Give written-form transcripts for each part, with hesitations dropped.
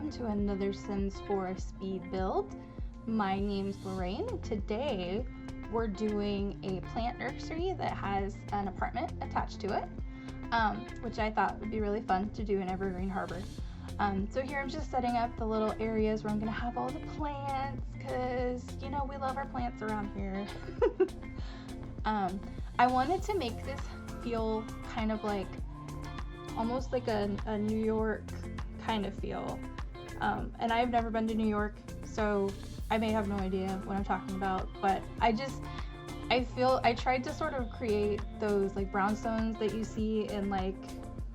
welcome to another Sims 4 speed build. My name's Lorraine, and today we're doing a plant nursery that has an apartment attached to it, which I thought would be really fun to do in Evergreen Harbor. So here I'm just setting up the little areas where I'm going to have all the plants, because, you know, we love our plants around here. I wanted to make this feel kind of like, almost like a New York kind of feel. And I've never been to New York, so I may have no idea what I'm talking about, but I tried to sort of create those like brownstones that you see in like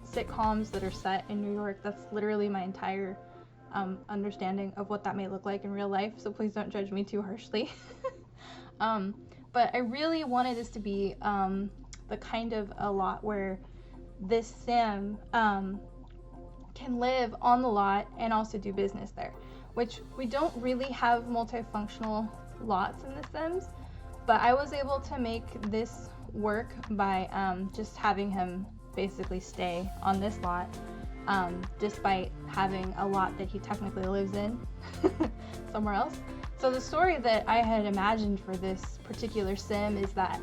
sitcoms that are set in New York. That's literally my entire understanding of what that may look like in real life, so please don't judge me too harshly. But I really wanted this to be the kind of a lot where this sim can live on the lot and also do business there, which we don't really have multifunctional lots in the Sims, but I was able to make this work by just having him basically stay on this lot, despite having a lot that he technically lives in somewhere else. So the story that I had imagined for this particular sim is that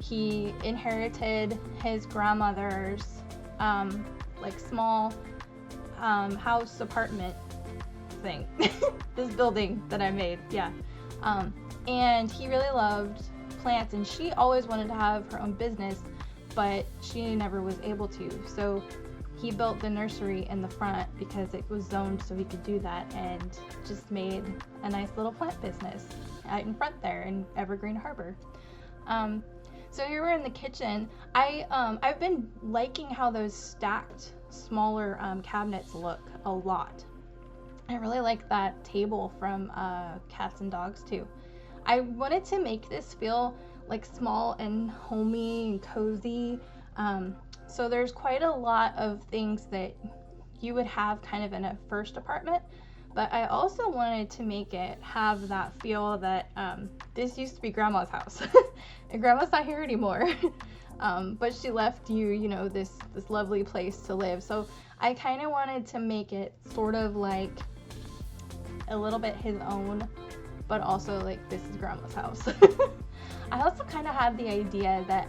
he inherited his grandmother's like small house apartment thing, this building that I made, yeah. And he really loved plants, and she always wanted to have her own business, but she never was able to. So he built the nursery in the front because it was zoned so he could do that, and just made a nice little plant business out in front there in Evergreen Harbor. So here we're in the kitchen. I've been liking how those stacked smaller cabinets look a lot. I really like that table from Cats and Dogs too. I wanted to make this feel like small and homey and cozy. So there's quite a lot of things that you would have kind of in a first apartment, but I also wanted to make it have that feel that this used to be Grandma's house. And Grandma's not here anymore. But she left you know, this lovely place to live. So I kind of wanted to make it sort of like a little bit his own, but also like this is Grandma's house. I also kind of had the idea that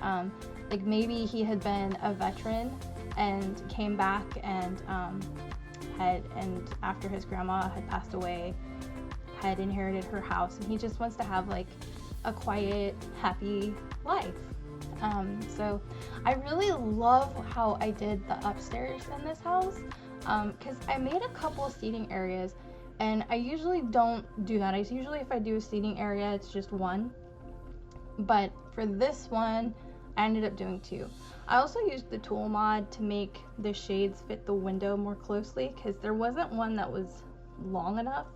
like maybe he had been a veteran and came back and after his grandma had passed away, had inherited her house, and he just wants to have like a quiet, happy life. So I really love how I did the upstairs in this house, because I made a couple of seating areas, and I usually don't do that. If I do a seating area, it's just one, but for this one I ended up doing two. I also used the tool mod to make the shades fit the window more closely, because there wasn't one that was long enough.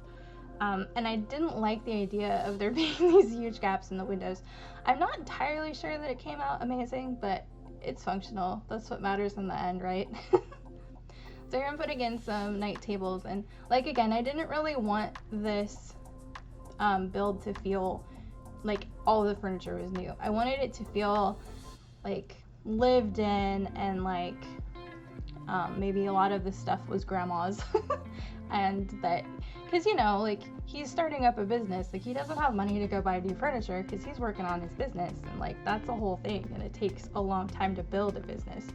And I didn't like the idea of there being these huge gaps in the windows. I'm not entirely sure that it came out amazing, but it's functional. That's what matters in the end, right? So here I'm putting in some night tables, and like again, I didn't really want this build to feel like all the furniture was new. I wanted it to feel like lived in, and like maybe a lot of the stuff was Grandma's. And that, because, you know, like, he's starting up a business, like, he doesn't have money to go buy new furniture because he's working on his business, and like that's a whole thing, and it takes a long time to build a business.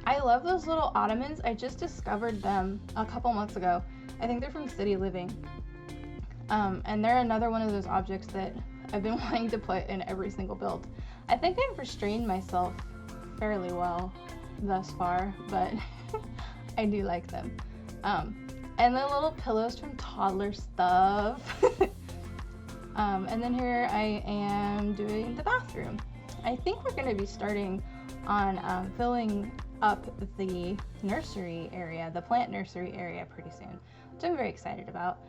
I love those little ottomans. I just discovered them a couple months ago. I think they're from City Living, and they're another one of those objects that I've been wanting to put in every single build. I think I've restrained myself fairly well thus far, but I do like them. And the little pillows from Toddler Stuff. And then here I am doing the bathroom. I think we're going to be starting on filling up the nursery area, the plant nursery area, pretty soon, which I'm very excited about.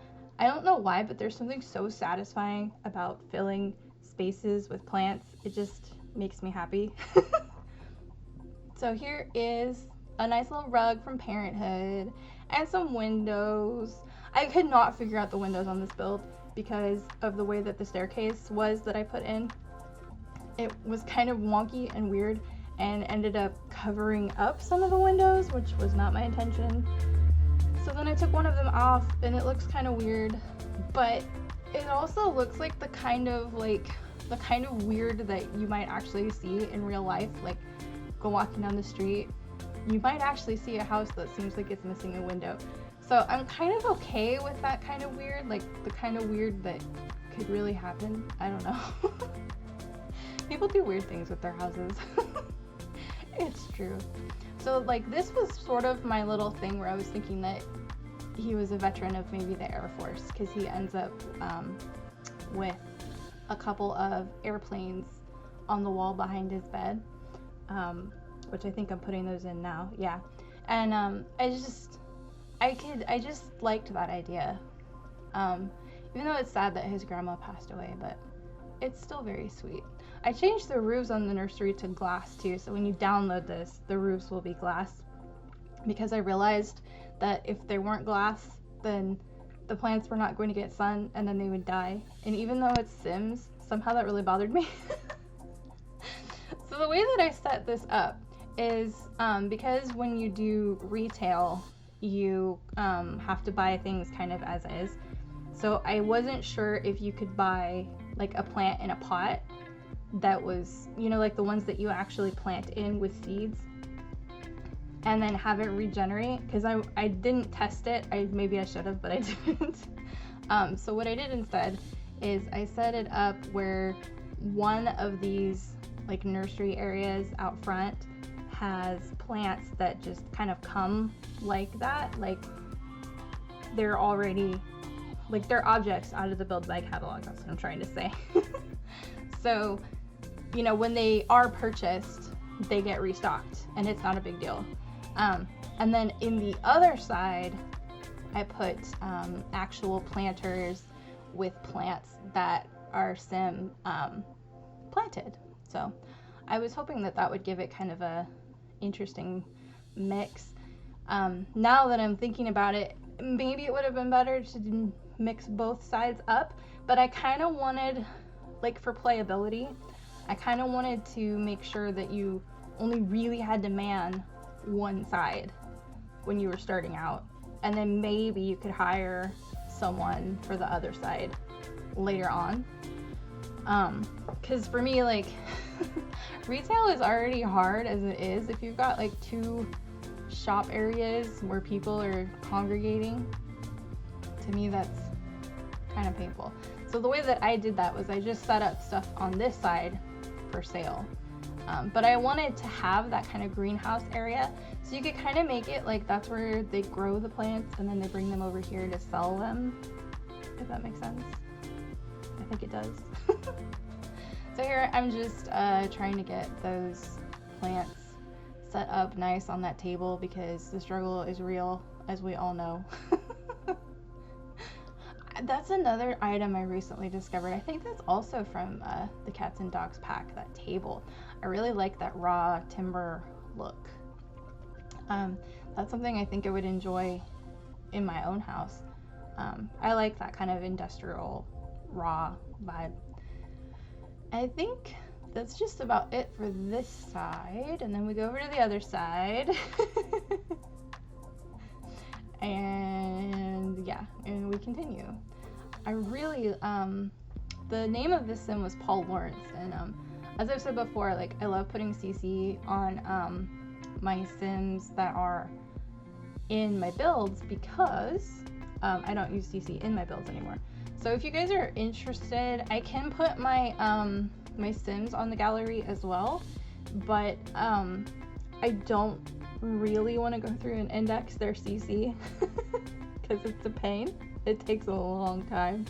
I don't know why, but there's something so satisfying about filling spaces with plants. It just makes me happy. So here is a nice little rug from Parenthood and some windows. I could not figure out the windows on this build because of the way that the staircase was that I put in. It was kind of wonky and weird, and ended up covering up some of the windows, which was not my intention. So then I took one of them off and it looks kind of weird, but it also looks like the kind of weird that you might actually see in real life. Like, go walking down the street, you might actually see a house that seems like it's missing a window. So I'm kind of okay with that kind of weird, like the kind of weird that could really happen. I don't know. People do weird things with their houses. It's true. So like this was sort of my little thing where I was thinking that he was a veteran of maybe the Air Force, because he ends up with a couple of airplanes on the wall behind his bed, which I think I'm putting those in now. Yeah. And I just liked that idea. Even though it's sad that his grandma passed away, but it's still very sweet. I changed the roofs on the nursery to glass too, so when you download this, the roofs will be glass, because I realized that if they weren't glass, then the plants were not going to get sun and then they would die. And even though it's Sims, somehow that really bothered me. So the way that I set this up is because when you do retail, you have to buy things kind of as is. So I wasn't sure if you could buy like a plant in a pot that was, you know, like the ones that you actually plant in with seeds and then have it regenerate, because I didn't test it. Maybe I should have, but I didn't. So what I did instead is I set it up where one of these like nursery areas out front has plants that just kind of come like that, like they're already, like they're objects out of the Build by catalog. That's what I'm trying to say. So, you know, when they are purchased, they get restocked and it's not a big deal. And then in the other side, I put actual planters with plants that are Sim planted. So I was hoping that that would give it kind of a interesting mix. Now that I'm thinking about it, maybe it would have been better to mix both sides up, but I kind of wanted, like for playability, I kind of wanted to make sure that you only really had to man one side when you were starting out, and then maybe you could hire someone for the other side later on. Because for me, like retail is already hard as it is. If you've got like 2 shop areas where people are congregating, to me that's kind of painful. So the way that I did that was I just set up stuff on this side for sale. But I wanted to have that kind of greenhouse area, so you could kind of make it like that's where they grow the plants and then they bring them over here to sell them, if that makes sense. I think it does. So here I'm just trying to get those plants set up nice on that table, because the struggle is real, as we all know. That's another item I recently discovered. I think that's also from the Cats and Dogs pack, that table. I really like that raw timber look. That's something I think I would enjoy in my own house. I like that kind of industrial raw vibe. I think that's just about it for this side, and then we go over to the other side. And yeah, and we continue. I really, the name of this sim was Paul Lawrence, and as I've said before, like I love putting CC on my sims that are in my builds, because I don't use CC in my builds anymore. So if you guys are interested, I can put my my sims on the gallery as well, but I don't really want to go through and index their CC because it's a pain. It takes a long time.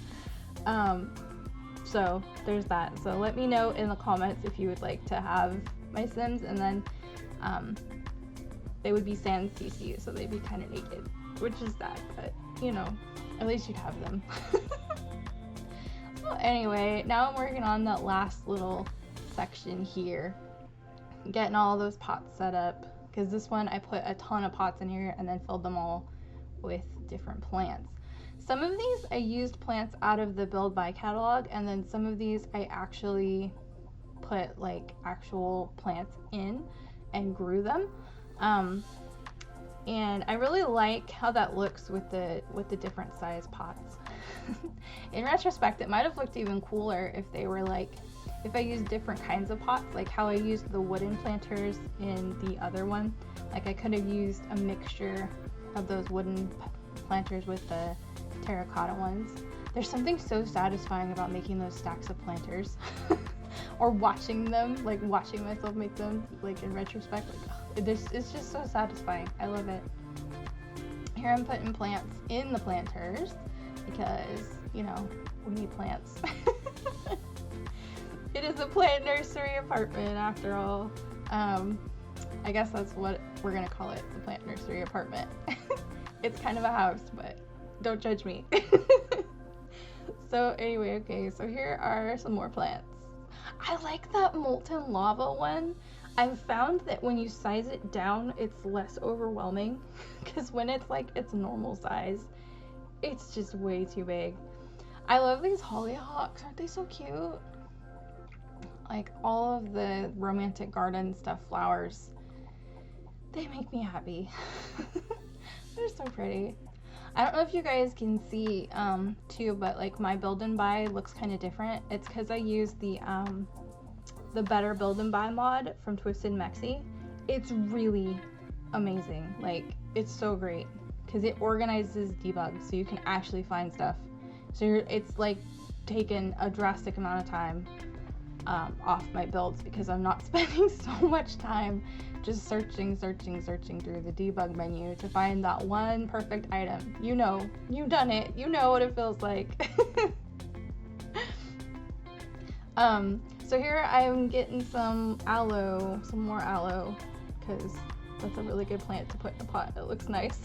So there's that. So let me know in the comments if you would like to have my sims, and then they would be sans CC, so they'd be kind of naked, which is sad, but you know, at least you'd have them. So anyway, now I'm working on that last little section here, getting all those pots set up, because this one I put a ton of pots in here and then filled them all with different plants. Some of these I used plants out of the Build by catalog, and then some of these I actually put like actual plants in and grew them. And I really like how that looks with the different size pots. In retrospect, it might have looked even cooler if they were like, if I used different kinds of pots, like how I used the wooden planters in the other one. Like I could have used a mixture of those wooden planters with the terracotta ones. There's something so satisfying about making those stacks of planters. Or watching them, like watching myself make them, like in retrospect, like it's just so satisfying. I love it. Here I'm putting plants in the planters because, you know, we need plants. It is a plant nursery apartment after all. I guess that's what we're gonna call it, the plant nursery apartment. It's kind of a house, but don't judge me. So anyway, okay, so here are some more plants. I like that molten lava one. I've found that when you size it down, it's less overwhelming, because when it's like its normal size, it's just way too big. I love these hollyhocks. Aren't they so cute? Like all of the romantic garden stuff, flowers, they make me happy. They're so pretty. I don't know if you guys can see too, but like my build and buy looks kind of different. It's because I use the Better Build and Buy mod from Twisted Mexi. It's really amazing. Like it's so great because it organizes debug so you can actually find stuff. So it's like taken a drastic amount of time off my builds because I'm not spending so much time just searching through the debug menu to find that one perfect item. You know, you've done it. You know what it feels like. So here I'm getting some aloe, some more aloe, because that's a really good plant to put in a pot. It looks nice.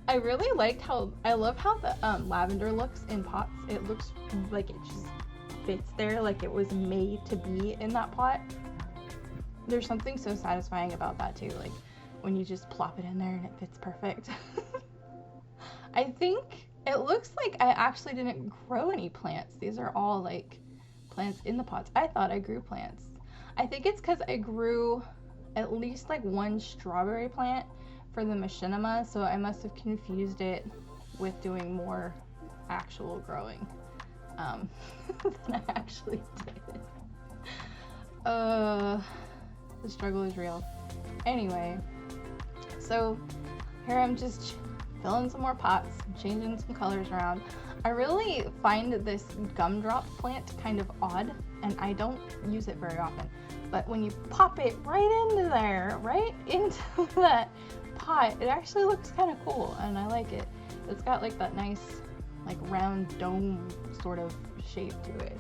I really liked I love how the lavender looks in pots. It looks like it just fits there, like it was made to be in that pot. There's something so satisfying about that too, like when you just plop it in there and it fits perfect. I think it looks like I actually didn't grow any plants. These are all like plants in the pots. I thought I grew plants. I think it's because I grew at least like one strawberry plant for the machinima, so I must have confused it with doing more actual growing than I actually did. The struggle is real. Anyway, so here I'm just filling some more pots, changing some colors around. I really find this gumdrop plant kind of odd, and I don't use it very often. But when you pop it right into there, right into that pot, it actually looks kind of cool, and I like it. It's got like that nice, like round dome sort of shape to it.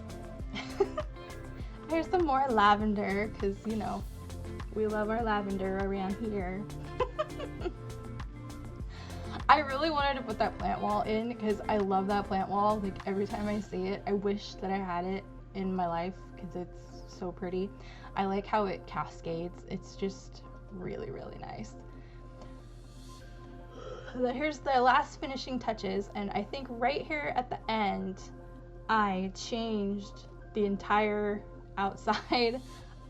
Here's some more lavender, because, you know, we love our lavender around here. I really wanted to put that plant wall in because I love that plant wall. Like every time I see it, I wish that I had it in my life because it's so pretty. I like how it cascades. It's just really, really nice. Here's the last finishing touches, and I think right here at the end, I changed the entire outside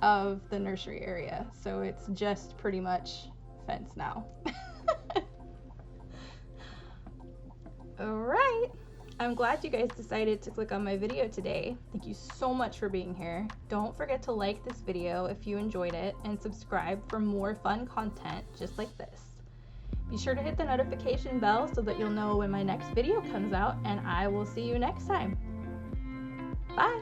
of the nursery area. So it's just pretty much fence now. Alright, I'm glad you guys decided to click on my video today. Thank you so much for being here. Don't forget to like this video if you enjoyed it and subscribe for more fun content just like this. Be sure to hit the notification bell so that you'll know when my next video comes out, and I will see you next time. Bye!